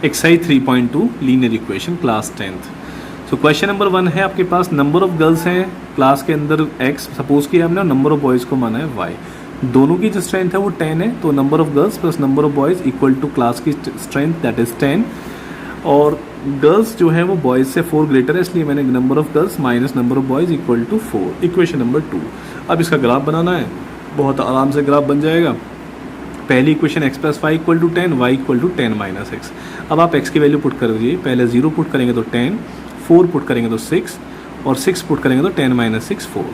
Exercise 3.2 linear equation class 10th। So question number 1 है आपके पास, number of girls हैं class के अंदर x सपोज किया हमने और नंबर ऑफ बॉयज़ को माना है y। दोनों की जो स्ट्रेंथ है वो 10 है, तो number of girls plus number of boys equal to class की स्ट्रेंथ दैट इज़ 10। और गर्ल्स जो है वो बॉयज़ से 4 ग्रेटर है, इसलिए मैंने number of girls minus number of boys equal to 4। Equation number 2। अब इसका ग्राफ बनाना है, बहुत आराम से ग्राफ बन जाएगा। पहली equation x plus y equal to 10, y equal to 10 minus x. अब आप x की वैल्यू पुट कर दीजिए, पहले 0 पुट करेंगे तो 10, 4 पुट करेंगे तो 6 और 6 पुट करेंगे तो 10 माइनस 6 4।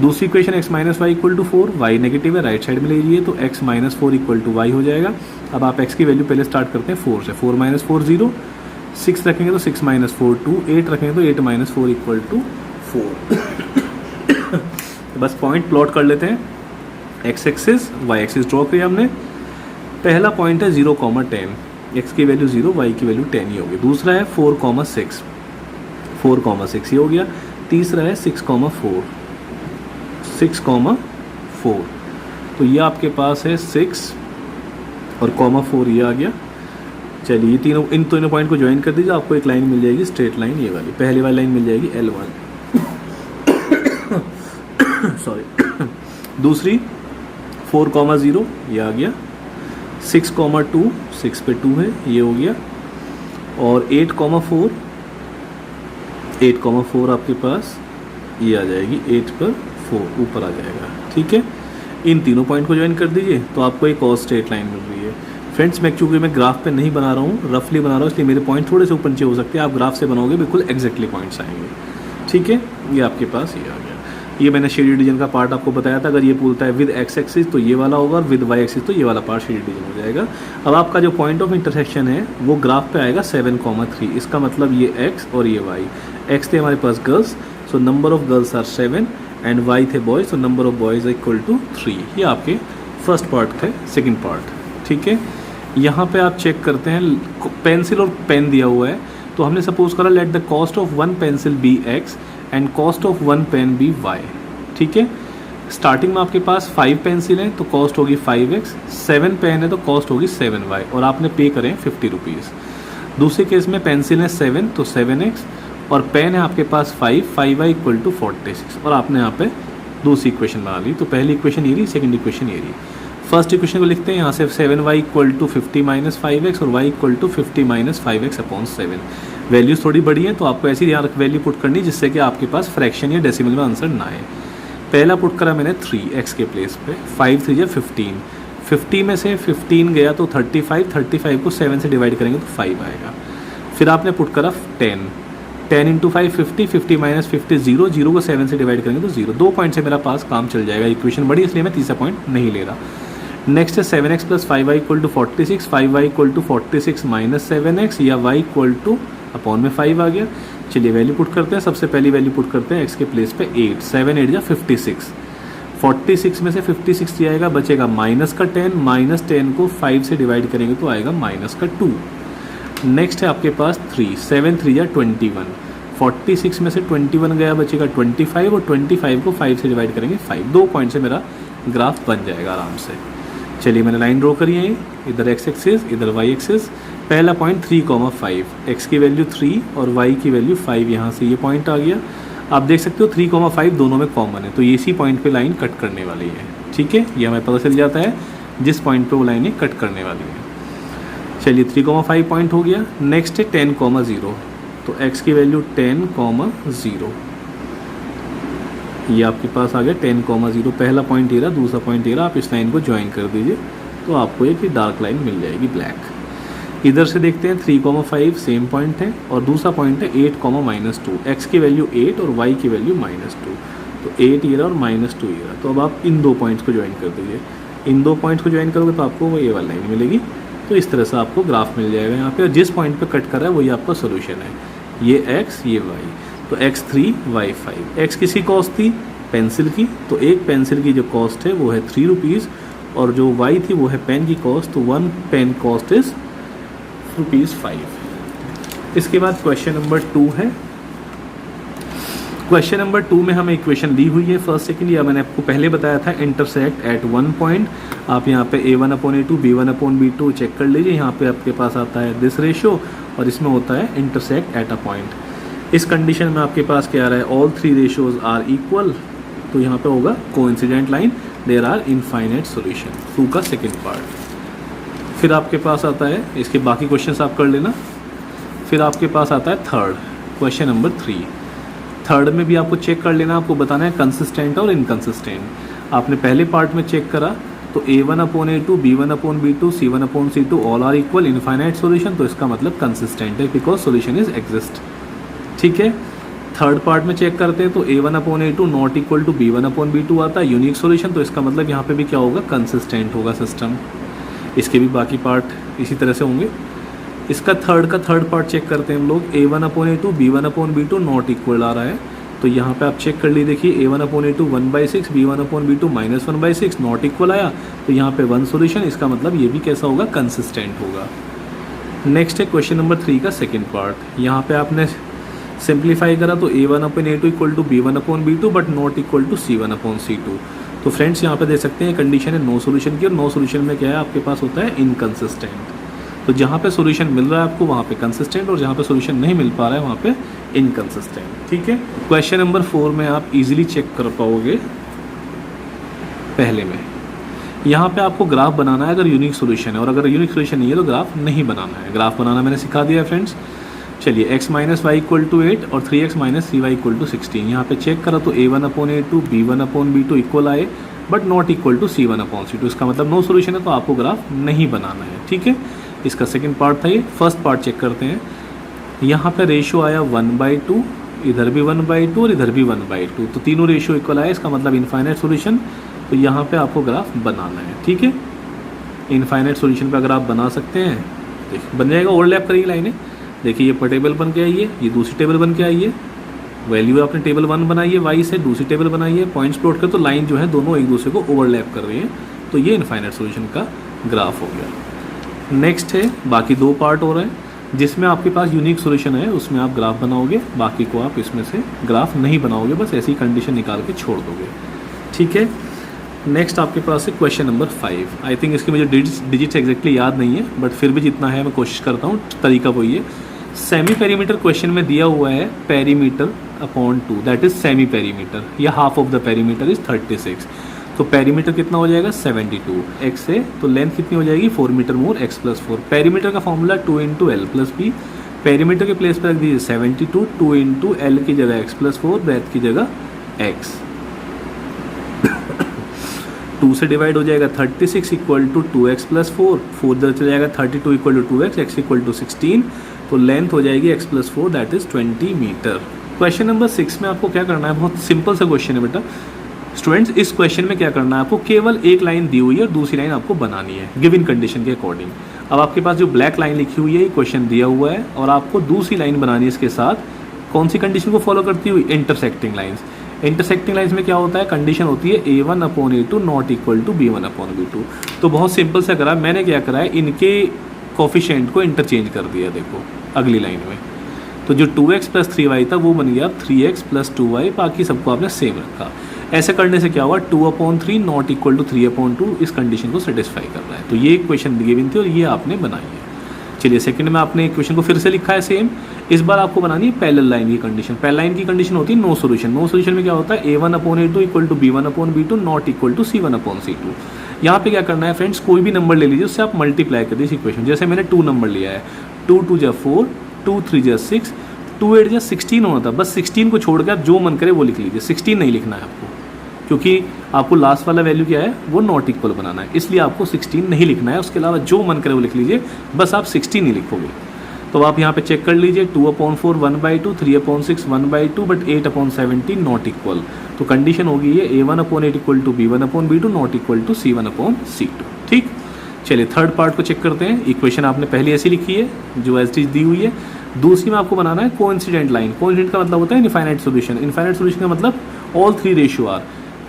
दूसरी equation x minus y equal to 4, y negative है राइट साइड में ले लीजिए तो x minus 4 equal to y हो जाएगा। अब आप x की वैल्यू पहले स्टार्ट करते हैं 4 से, 4 माइनस 4 0, 6 रखेंगे तो 6 माइनस 4 2, 8 रखेंगे तो 8 माइनस 4 इक्वल टू 4। बस पॉइंट प्लॉट कर लेते हैं, x axis y axis draw किया हमने। पहला पॉइंट है 0,10, x की वैल्यू 0, y की वैल्यू 10 ही होगी। दूसरा है 4,6, 4,6 ये हो गया। तीसरा है 6,4, 6,4, तो ये आपके पास है 6 और 4 ये आ गया। चलिए ये तीनों, इन तीनों पॉइंट को ज्वाइन कर दीजिए, आपको एक लाइन मिल जाएगी स्ट्रेट लाइन, ये वाली पहली वाली लाइन मिल जाएगी L1 सॉरी। दूसरी 4,0 ये आ गया, 6,2, 6 पे 2 है ये हो गया। और 8,4, 8,4 आपके पास ये आ जाएगी, 8 पर 4 ऊपर आ जाएगा। ठीक है, इन तीनों पॉइंट को ज्वाइन कर दीजिए तो आपको एक और स्ट्रेट लाइन मिल रही है। फ्रेंड्स मैं चूँकि मैं ग्राफ पे नहीं बना रहा हूँ, रफली बना रहा हूँ, इसलिए मेरे पॉइंट थोड़े से ऊपर नीचे हो सकते हैं। आप ग्राफ से बनाओगे बिल्कुल एग्जैक्टली पॉइंट्स आएंगे। ठीक है, ये आपके पास ये आ गया। ये मैंने शेडेड डिवीजन का पार्ट आपको बताया था, अगर ये बोलता है विद x एक्सिस तो ये वाला होगा और विद y एक्सिस तो ये वाला पार्ट शेडेड डिवीजन हो जाएगा। अब आपका जो पॉइंट ऑफ इंटरसेक्शन है वो ग्राफ पे आएगा 7,3, इसका मतलब ये x और ये y। x थे हमारे पास girls, so number of girls are 7 and y थे boys, so number of boys equal to 3। ये आपके फर्स्ट पार्ट थे, सेकेंड पार्ट। ठीक है, यहाँ पे आप चेक करते हैं पेंसिल और पेन दिया हुआ है, तो हमने सपोज करा let the cost of 1 pencil be x and cost of 1 pen be y। ठीक है, स्टार्टिंग में आपके पास 5 पेंसिल हैं तो कॉस्ट होगी 5x, 7 पेन है तो कॉस्ट होगी 7y और आपने पे करें 50 रुपीज़। दूसरे केस में पेंसिल है 7 तो 7x और पेन है आपके पास 5y इक्वल टू 46 और आपने यहाँ पे दूसरी इक्वेशन बना ली। तो पहली इक्वेशन ये रही, सेकंड इक्वेशन ये रही। फर्स्ट इक्वेशन को लिखते हैं यहाँ से 7y equal to 50 minus 5x और y equal to 50 minus 5x upon 7। Values थोड़ी बड़ी है तो आपको ऐसी यहाँ वैल्यू पुट करनी जिससे कि आपके पास फ्रैक्शन या डेसिमल में आंसर ना आए। पहला पुट करा मैंने 3x के प्लेस पे, 5 3 या 15, 50 में से 15 गया तो 35, 35 को 7 से डिवाइड करेंगे तो 5 आएगा। फिर आपने पुट करा 10, 10 इंटू 5 50, 50 माइनस 50 0, 0 को 7 से डिवाइड करेंगे तो 0। 2 पॉइंट से मेरा पास काम चल जाएगा, इक्वेशन बड़ी इसलिए मैं तीसरा पॉइंट नहीं ले रहा। नेक्स्ट है 7x plus 5y equal to 46, 5y equal to 46 minus 7x या y इक्वल टू अपॉन में 5 आ गया। चलिए वैल्यू पुट करते हैं, सबसे पहली वैल्यू पुट करते हैं x के प्लेस पे 8, 7 8 या 56, 46 में से 56 जाएगा, बचेगा माइनस का 10, माइनस 10 को 5 से डिवाइड करेंगे तो आएगा माइनस का 2। नेक्स्ट है आपके पास 3, 7 3 या 21, 46 में से 21 गया, बचेगा 25 और 25 को 5 से डिवाइड करेंगे 5। 2 पॉइंट से मेरा ग्राफ बन जाएगा आराम से। चलिए मैंने लाइन ड्रॉ करी है, इधर x एक्सिस इधर y एक्सिस। पहला पॉइंट 3,5, x की वैल्यू 3 और y की वैल्यू 5, यहाँ से ये पॉइंट आ गया। आप देख सकते हो 3,5 दोनों में कॉमन है तो ये इसी पॉइंट पे लाइन कट करने वाली है। ठीक है, ये हमें पता चल जाता है जिस पॉइंट पे वो लाइन कट करने वाली है। चलिए 3,5 पॉइंट हो गया। नेक्स्ट है 10,0, तो x की वैल्यू 10,0, ये आपके पास आ गया 10,0। पहला पॉइंट ये रहा, दूसरा पॉइंट ये रहा, आप इस लाइन को ज्वाइन कर दीजिए तो आपको एक डार्क लाइन मिल जाएगी ब्लैक। इधर से देखते हैं 3,5 सेम पॉइंट है और दूसरा पॉइंट है 8,-2, x की वैल्यू 8 और y की वैल्यू -2, तो 8 ये रहा और -2 ये रहा। तो अब आप इन 2 पॉइंट्स को ज्वाइन कर दीजिए, इन 2 पॉइंट्स को ज्वाइन करोगे तो आपको वो ये वाली लाइन मिलेगी। तो इस तरह से आपको ग्राफ मिल जाएगा यहाँ पे, और जिस पॉइंट पे कट कर रहा है वही आपका सोल्यूशन है। ये x ये y, तो x3 y5। x किसी कॉस्ट थी पेंसिल की, तो एक पेंसिल की जो कॉस्ट है वो है 3 रुपीज़ और जो y थी वो है पेन की कॉस्ट, तो 1 पेन कॉस्ट इज़ ₹5। इसके बाद क्वेश्चन नंबर 2 है, क्वेश्चन नंबर 2 में हमें इक्वेशन दी हुई है फर्स्ट सेकंड, या मैंने आपको पहले बताया था इंटरसेक्ट एट वन पॉइंट। आप यहाँ पे a1/a2 b1/b2 चेक कर लीजिए, यहाँ पे आपके पास आता है दिस रेशो और इसमें होता है इंटरसेक्ट एट अ पॉइंट। इस कंडीशन में आपके पास क्या आ रहा है, all three ratios are equal, तो यहाँ पे होगा coincident line, there are infinite solution. 2 का सेकेंड पार्ट। फिर आपके पास आता है, इसके बाकी क्वेश्चन आप कर लेना। फिर आपके पास आता है थर्ड, क्वेश्चन नंबर 3। थर्ड में भी आपको चेक कर लेना, आपको बताना है कंसिस्टेंट और इनकंसिस्टेंट। आपने पहले पार्ट में चेक करा तो a1/a2 b1/b2 c1/c2 all are equal infinite solution, तो इसका मतलब कंसिस्टेंट है बिकॉज सॉल्यूशन इज एग्जिस्ट। ठीक है। थर्ड पार्ट में चेक करते हैं तो a1/a2 not equal to b1/b2 आता है यूनिक सॉल्यूशन, तो इसका मतलब यहाँ पे भी क्या होगा, कंसिस्टेंट होगा सिस्टम। इसके भी बाकी पार्ट इसी तरह से होंगे। इसका थर्ड पार्ट चेक करते हैं हम लोग, a1/a2 b1/b2 नॉट इक्वल आ रहा है, तो यहाँ पे आप चेक कर ली, देखिए a1/a2 1/6 b1/b2 -1/6 नॉट इक्वल आया, तो यहाँ पे 1 सॉल्यूशन, इसका मतलब ये भी कैसा होगा, कंसिस्टेंट होगा। नेक्स्ट है क्वेश्चन नंबर 3 का सेकेंड पार्ट। यहाँ पे आपने सिंप्लीफाई करा तो a1/a2 equal to b1/b2 but not equal to c1/c2। तो फ्रेंड्स यहाँ पे दे सकते हैं कंडीशन है नो सॉल्यूशन की, और नो सॉल्यूशन में क्या है आपके पास होता है इनकंसिस्टेंट। तो जहाँ पे सॉल्यूशन मिल रहा है आपको वहाँ पे कंसिस्टेंट, और जहाँ पे सॉल्यूशन नहीं मिल पा रहा है वहाँ पे इनकंसिस्टेंट। ठीक है। क्वेश्चन नंबर 4 में आप इजीली चेक कर पाओगे। पहले में यहाँ पे आपको ग्राफ बनाना है अगर यूनिक सॉल्यूशन है, और अगर यूनिक सॉल्यूशन नहीं है तो ग्राफ नहीं बनाना है। ग्राफ बनाना मैंने सिखा दिया है फ्रेंड्स। चलिए x - y = 8 और 3x - 3y = 16। यहाँ पे चेक करो तो a1/a2 b1/b2 इक्वल आए but not equal to c1/c2, इसका मतलब नो सॉल्यूशन है, तो आपको ग्राफ नहीं बनाना है। ठीक है। इसका सेकंड पार्ट था ये। फर्स्ट पार्ट चेक करते हैं। यहाँ पे रेशियो आया 1/2, इधर भी 1/2 और इधर भी 1/2, तो तीनों रेशियो इक्वल आया, इसका मतलब इनफाइनाइट सॉल्यूशन। तो यहाँ पे आपको ग्राफ बनाना है। ठीक है। इनफाइनाइट सॉल्यूशन पे अगर आप बना सकते हैं, देखिए बन जाएगा, ओवरलैप करेगी लाइनें। देखिए ये टेबल बन के आई है, ये दूसरी टेबल बन के आई है, वैल्यू आपने टेबल 1 बनाई है, वाई से दूसरी टेबल बनाई है, पॉइंट्स प्लॉट कर, तो लाइन जो है दोनों एक दूसरे को ओवरलैप कर रही है, तो ये इनफाइनाइट सॉल्यूशन का ग्राफ हो गया। नेक्स्ट है बाकी 2 पार्ट हो रहे हैं, जिसमें आपके पास यूनिक सॉल्यूशन है, उसमें आप ग्राफ बनाओगे, बाकी को आप इसमें से ग्राफ नहीं बनाओगे, बस ऐसी कंडीशन निकाल के छोड़ दोगे। ठीक है। नेक्स्ट आपके पास है क्वेश्चन नंबर 5। आई थिंक इसके मुझे डिजिट्स एग्जैक्टली याद नहीं है, बट फिर भी जितना है मैं कोशिश करता हूँ। तरीका वही है, सेमी पेरीमीटर क्वेश्चन में दिया हुआ है perimeter upon 2, that is semi perimeter, या half of the perimeter is 36। तो पेरीमीटर कितना हो जाएगा 72 x से, तो लेंथ कितनी हो जाएगी 4 मीटर मोर x + 4। पेरीमीटर का फॉर्मूला 2 × l + b। पेरीमीटर के प्लेस पर रख दीजिए 72, 2 × l की जगह x + 4, ब्रेथ की जगह x। 2 से डिवाइड हो जाएगा 36 = 2x + 4, 4 इधर चला जाएगा 32 = 2x, x = 16, तो लेंथ हो जाएगी x + 4 that is 20 metre. Question number 6 में आपको क्या करना है, बहुत सिंपल सा क्वेश्चन है बेटा। स्टूडेंट्स इस क्वेश्चन में क्या करना है आपको, केवल एक लाइन दी हुई है और दूसरी लाइन आपको बनानी है गिवन कंडीशन के अकॉर्डिंग। अब आपके पास जो ब्लैक लाइन लिखी हुई है ये क्वेश्चन दिया हुआ है, और आपको दूसरी लाइन बनानी है इसके साथ, कौन सी कंडीशन को फॉलो करती हुई, इंटरसेक्टिंग लाइन्स। इंटरसेक्टिंग लाइन्स में क्या होता है, कंडीशन होती है a1/a2 not equal to b1/b2। तो बहुत सिंपल सा करा, मैंने क्या करा है, इनके कोफिशिएंट को इंटरचेंज कर दिया। देखो अगली लाइन में तो जो 2x + 3y था वो बन गया 3x + 2y, बाकी सबको आपने सेम रखा। ऐसे करने से क्या हुआ, 2/3 नॉट इक्वल टू 3/2 इस कंडीशन को सेटिस्फाई कर रहा है। तो ये इक्वेशन गिवन थी और ये आपने बनाई है। चलिए सेकंड में आपने इक्वेशन को फिर से लिखा है सेम, इस बार आपको बनानी है पैरेलल लाइन की कंडीशन। पैरेलल लाइन की कंडीशन होती है नो सॉल्यूशन। नो सॉल्यूशन में क्या होता है, a1/a2 equal to b1/b2 not equal to c1/c2। यहाँ पे क्या करना है फ्रेंड्स, कोई भी नंबर ले लीजिए, उससे आप मल्टीप्लाई कर दीजिए इक्वेशन। जैसे मैंने 2 नंबर लिया है, 2 × 2 = 4, 2 × 3 = 6, 2 × 8 = 16 होना था, बस 16 को छोड़ के आप जो मन करे वो लिख लीजिए। 16 नहीं लिखना है आपको, क्योंकि आपको लास्ट वाला वैल्यू क्या है वो नॉट इक्वल बनाना है, इसलिए आपको 16 नहीं लिखना है। उसके अलावा जो मन करे वो लिख लीजिए, बस आप 16 नहीं लिखोगे। तो आप यहाँ पे चेक कर लीजिए, 2/4 1/2, 3/6 1/2, बट 8/17 नॉट इक्वल। तो कंडीशन होगी ये a1/8 equal to b1/b2 not equal to c1/c2। ठीक। चलिए थर्ड पार्ट को चेक करते हैं। इक्वेशन आपने पहले ऐसी लिखी है जो एज इट दी हुई है। दूसरी में आपको बनाना है कोइंसिडेंट लाइन। कोइंसिडेंट का मतलब होता है इनफाइनाइट सॉल्यूशन। इनफाइनाइट सॉल्यूशन का मतलब ऑल थ्री रेशियो आर,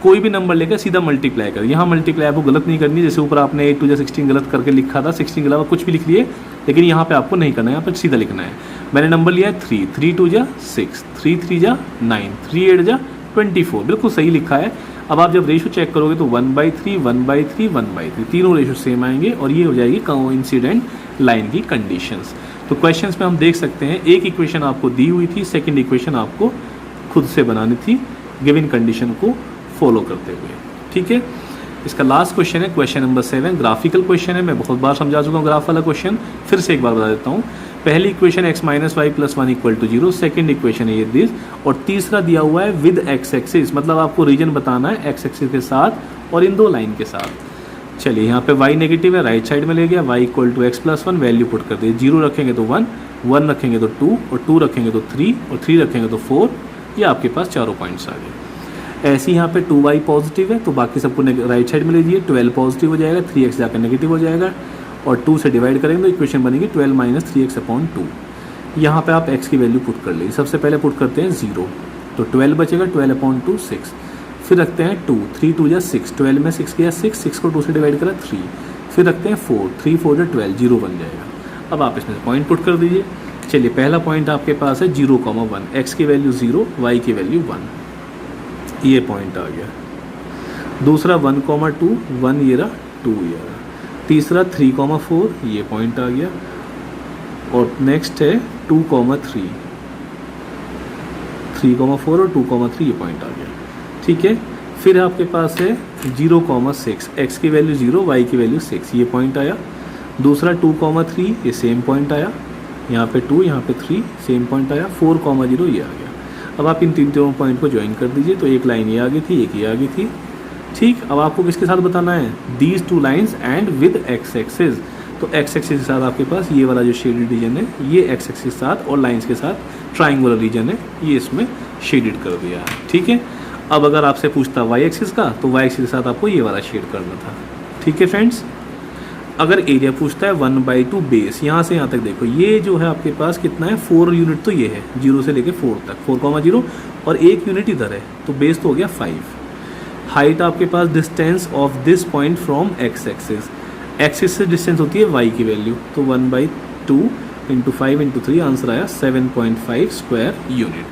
कोई भी नंबर लेकर सीधा मल्टीप्लाई कर। यहाँ मल्टीप्लाई आपको गलत नहीं करनी, जैसे ऊपर आपने 8 2 16 गलत करके लिखा था, 16 के अलावा कुछ भी लिख लिए, लेकिन यहाँ पे आपको नहीं करना है, यहाँ पर सीधा लिखना है। मैंने नंबर लिया है 3, 3 2 6, 3 3 9, 3 8 24, बिल्कुल सही लिखा है। अब आप जब रेशो चेक करोगे तो 1/3 1/3 1/3 तीनों रेशो सेम आएंगे और ये हो जाएगी कोइंसिडेंट लाइन की कंडीशंस। तो क्वेश्चंस में हम देख सकते हैं एक इक्वेशन आपको दी हुई थी, सेकंड इक्वेशन आपको खुद से बनानी थी गिवन कंडीशन को फॉलो करते हुए। ठीक है, इसका लास्ट क्वेश्चन है क्वेश्चन नंबर 7, ग्राफिकल क्वेश्चन है। मैं बहुत बार समझा चुका हूँ ग्राफ वाला क्वेश्चन, फिर से एक बार बता देता हूँ। पहली equation x - y + 1 = 0, second equation है ये दिस, और तीसरा दिया हुआ है विद x एक्सिस, मतलब आपको रीजन बताना है x एक्सिस के साथ और इन दो लाइन के साथ। चलिए यहाँ पे y नेगेटिव है, राइट साइड में ले गया, y = x + 1, वैल्यू पुट कर दिए। 0 रखेंगे तो 1, 1 रखेंगे तो 2, और 2 रखेंगे तो 3, और 3 रखेंगे तो 4। ये आपके पास चारों पॉइंट्स आ गए। ऐसे यहाँ पे 2y पॉजिटिव है तो बाकी सबको राइट साइड में ले लीजिए, 12 पॉजिटिव हो जाएगा, 3x जाकर नेगेटिव हो जाएगा, और 2 से डिवाइड करेंगे तो इक्वेशन बनेगी 12 - 3x/2। यहाँ पे आप x की वैल्यू पुट कर लीजिए। सबसे पहले पुट करते हैं 0, तो 12 बचेगा, 12/2 6। फिर रखते हैं 2, 3 2 6, 12 में 6 गया 6, 6 को 2 से डिवाइड करा 3। फिर रखते हैं 4, 3 4 12, 0 बन जाएगा। अब आप इसमें से पॉइंट पुट कर दीजिए। चलिए पहला पॉइंट आपके पास है 0,1, x की वैल्यू 0, y की वैल्यू 1, ये पॉइंट आ गया। दूसरा 1,2, 1 ये रहा, 2 ये रहा। तीसरा 3,4, ये पॉइंट आ गया। और नेक्स्ट है 2,3, 3,4 और 2,3 ये पॉइंट आ गया। ठीक है, फिर आपके पास है 0,6, x की वैल्यू 0, y की वैल्यू 6, ये पॉइंट आया। दूसरा 2,3, ये सेम पॉइंट आया, यहाँ पे 2 यहाँ पे 3, सेम पॉइंट आया। 4,0 ये आ गया। अब आप इन तीनों पॉइंट को ज्वाइन कर दीजिए, तो एक लाइन ये आ गई थी, एक ये आ गई थी। ठीक, अब आपको किसके साथ बताना है, these 2 lines and with x axis. तो x एक्सिस के साथ आपके पास ये वाला जो शेडेड रीजन है, ये x एक्सिस के साथ, और लाइंस के साथ ट्राइंगुलर रीजन है, ये इसमें शेडेड कर दिया है। ठीक है, अब अगर आपसे पूछता y एक्सिस का, तो y एक्सिस के साथ आपको ये वाला शेड करना था। ठीक है फ्रेंड्स, अगर एरिया पूछता है 1/2 बेस, यहाँ से यहाँ तक देखो, ये जो है आपके पास कितना है, 4 यूनिट तो ये है, 0 से लेके 4 तक, 4,0, और 1 यूनिट इधर है, तो बेस तो हो गया 5। हाइट आपके पास distance of this point from x axis, axis से डिस्टेंस होती है y की वैल्यू, तो 1/2 × 5 × 3 आंसर आया 7.5 स्क्वायर यूनिट।